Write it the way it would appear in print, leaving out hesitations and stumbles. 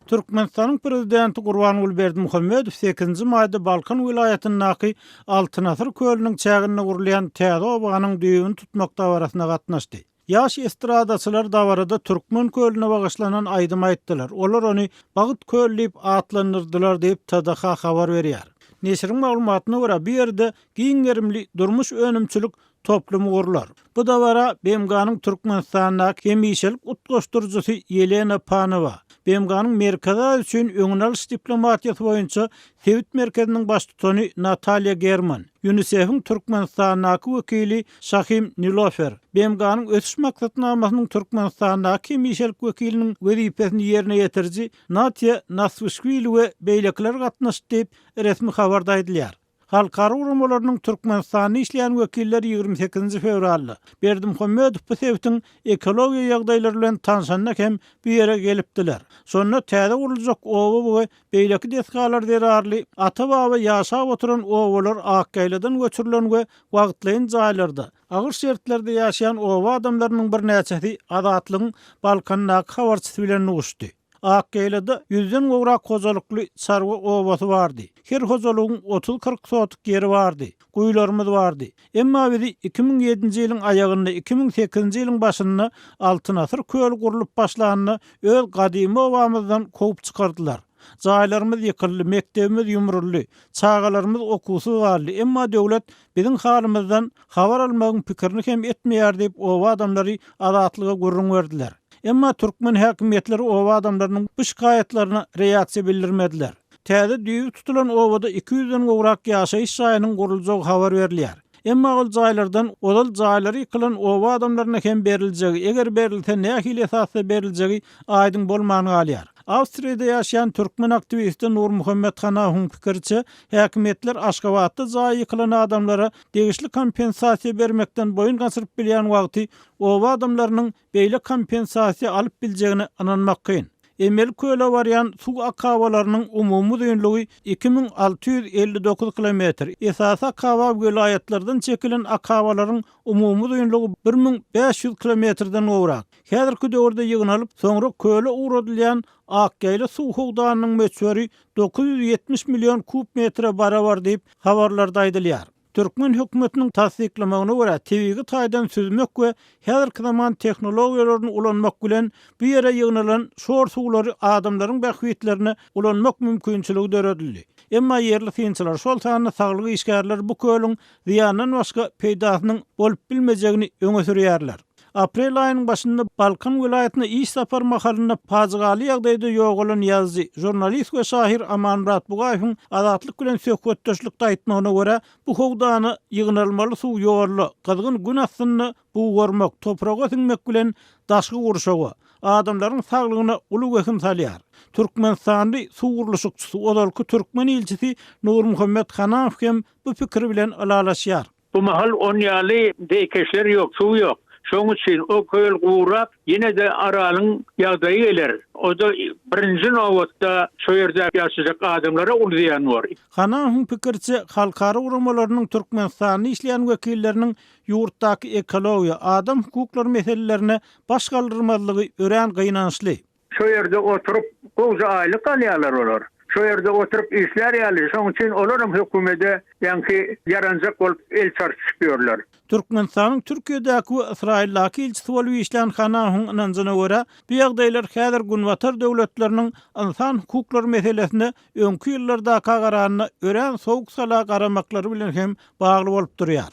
Türkmenistanyň prezidenti Gurbanuly Berdimuhammedow 8-nji maýda Balkan vilayatynyňky Altynasır kölüniň çägine gurulýan täze obanyň düýbüni tutmakda barasyna gatnaşdy. Ýaş estradaçylar dawarada Türkmen kölüne bagyşlanan aýdym aýtdylar. Olar ony Bagyt köl diýip atlandyrdylar diýip TDH habar berýär. Neşriň maglumatyna görä bu ýerde giňerimli durmuş önümçülük toplumy gurular. Bu dawara BMG'nyň Türkmenistanyň hemişelik utgoşdurjusy Yelena Panowa, BMG'nyň Merkeza üçin öňüne alyş diplomatiýasy boýunça Sewit merkeziniň baş tutany Natalia German, UNICEF'in Türkmenistanyň wekili Şahim Nilofer, BMG'nyň ötüş maksatnamasynyň Türkmenistanyň hemişelik wekiliniň wezipesini ýerine ýetirji Natya Nasvishvili we beýlekler gatnaşdy diýip resmi habarda edilýär. Halkara urumlarynyň Türkmenistanyň işleýän wekilleri 28 fevralda Berdimuhammedow bu Sewitin ekologiýa ýagdaýlary bilen tanışandan hem bu ýere gelipdiler. Sonra täze guruljak owa we beýleki desgalar derarly ata-baba ýaşap oturan owalar Akgaýladan göçürilen we wagtlaýan jaýlarda agyr şertlerde ýaşaýan owa adamlarynyň bir näçesi azatlygyň Balkandaky habarçysy bilen uguşdy. Akgaýlada 100-den gowrak hozalykly sarwa owasy bardy. Her hozalygyň 30-40 sotuk ýeri bardy. Guýlarymyz bardy. Emma bizi 2007-nji ýylyň aýagynda 2008-nji ýylyň başynda Altynasır köl gurulyp başlanyny öz gadymy owamyzdan kopup çykardylar. Jaýlarymyz ýykyldy, mektebimiz ýumruldy, çagalarymyz okuwsy galdy. Emma döwlet biziň halymyzdan habar almagyň pikirini hem etmeýär diýip owa adamlary azatlyga gurrun berdiler. Emma Türkmen häkimetleri owa adamlarynyň bu şikaýetlerine reaksiýa bildirmediler. Täze düýüp tutulan owada 200-den gowrak ýaşaýyş jaýynyň guruljagy habar berilýär. Emma ol jaýlardan odal jaýlary ýykylan owa adamlaryna hem beriljegi, eger berilse nähili esasda beriljegi aýdym bolmany galýar. Awstriýada ýaşaýan türkmen aktivisti Nur Muhammed Hanahuň pikirçe, häkimetler Aşgabatda jaý ýykylan adamlara degişli kompensasiýa bermekden boýun gaçyryp bilýän wagty owa adamlarynyň beýle kompensasiýa alyp biljegine inanmak kyn. Emel köle barýan suw akawalarynyň umumy düýünlügi 2659 kilometr. Esas akawa vilayatlardan çekilen akawalaryň umumy düýünlügi 1500 kilometrden gowrak. Häzirki döwürde ýygnalyp, soňra köle uğradylýan Akgaýla suw howdanynyň möçberi 970 milyon kub metre barabar diýip habarlarda aýdylýar. Türkmen hökümetiniň tasdiklamagyna görä tebigi taýdan süzmek we häzirki zaman tehnologiýalaryny ulanmak bilen bu ýere ýygnalan şor suwlary adamlaryň bähwitlerine ulanmak mümkinçiligi döredildi. Emma ýerli synçylar şol sany saglyk işgärler bu köliň ziýandan başga peýdasynyň bolup bilmejegini öňe sürýärler. Aprel aýynyň başynda Balkan vilayatyna iş sapar mahalynda pazygaly ýagdaýda ýogalan ýazgy, jurnalist we şahyr Amanrat Bugaýewiň azatlyk bilen söhbetdeşlikde aýtmagyna görä, bu howdany ýygnalmaly suw ýorly, gyzgyn gün astyny buwurmak, topraga siňmek bilen daşgy gurşagy adamlaryň saglygyna uly wehim salýar. Türkmenistanyň suw guruluşçysy odalky türkmen ilçisi Nur Muhammed Hanaw hem bu pikir bilen alalaşýar. Bu mahal on ýaly beýkeşler ýok, suw ýok. Şoň üçin o köl gurap ýene de aralyň ýagdaýy geler. O da birinji nowatda şo ýerde ýaşaýak adamlara ulýan bar. Hanaň pikirçe halkara urumlarynyň Türkmenistanyň işleýän wekilleriniň ýurtdaky ekologiýa, adam hukuklary meselelerine baş galdyrmalygy ören gynançly. Şo ýerde oturup goýja aýlyk alýarlar olar. Şo ýerde oturup işler ýaly. Şoň üçin olaryň hökümete ýanky yaranjak bolup el çarpýarlar. Türkmenistanyň Türkiýedäki we Israildaky ilçisi bolup işleýän Hanahuň inanjyna görä, bu ýagdaýlar häzir günwatar döwletleriniň insan hukuklary meselesine öňki ýyllarda garanyna ören sowuk sala garamaklary bilen hem bagly bolup durýar.